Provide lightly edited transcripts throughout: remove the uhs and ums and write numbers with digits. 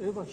Eyvah.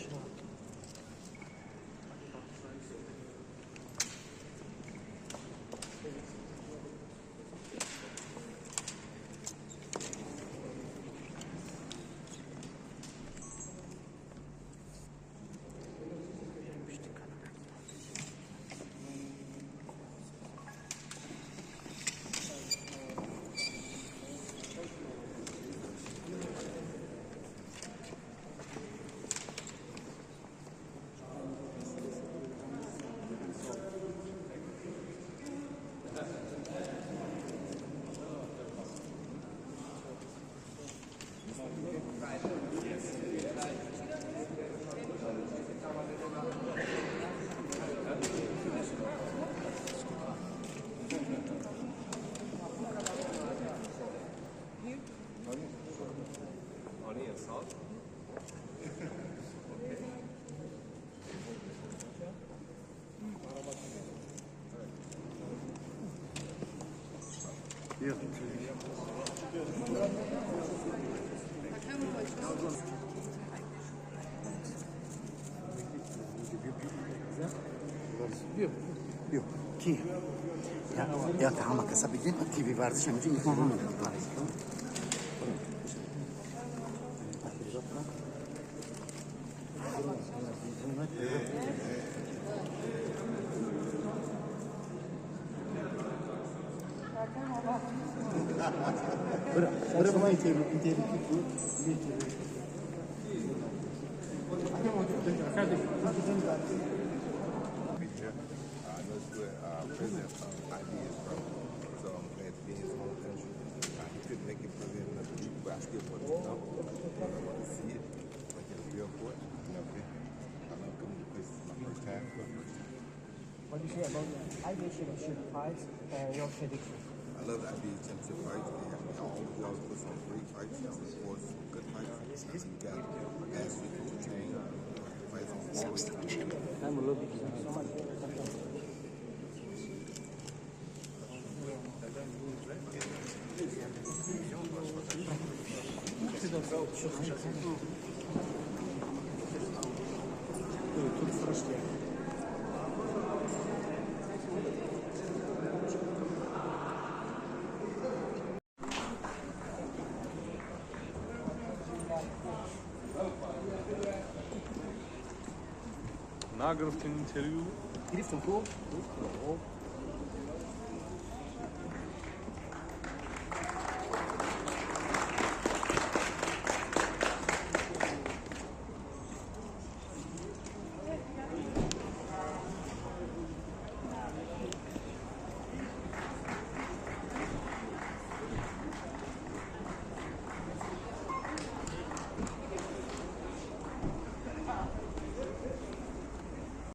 Yok. Ki. Ya tamam kasabidin TV vardı şimdi tamam. Berapa itu? President ideas from. So I'm glad to be in his home country. He couldn't make it president of the week, but I still want to know. I want to see it. Like in the airport. I love coming to places. My first time. What do you say about the IBA championship fights and your prediction? I love the IBA championship fights. We always put on great fights. Of course, good fights. You got athletes who train. Fights on forward. I'm a little bit so much. Na grafting interview. Grifton,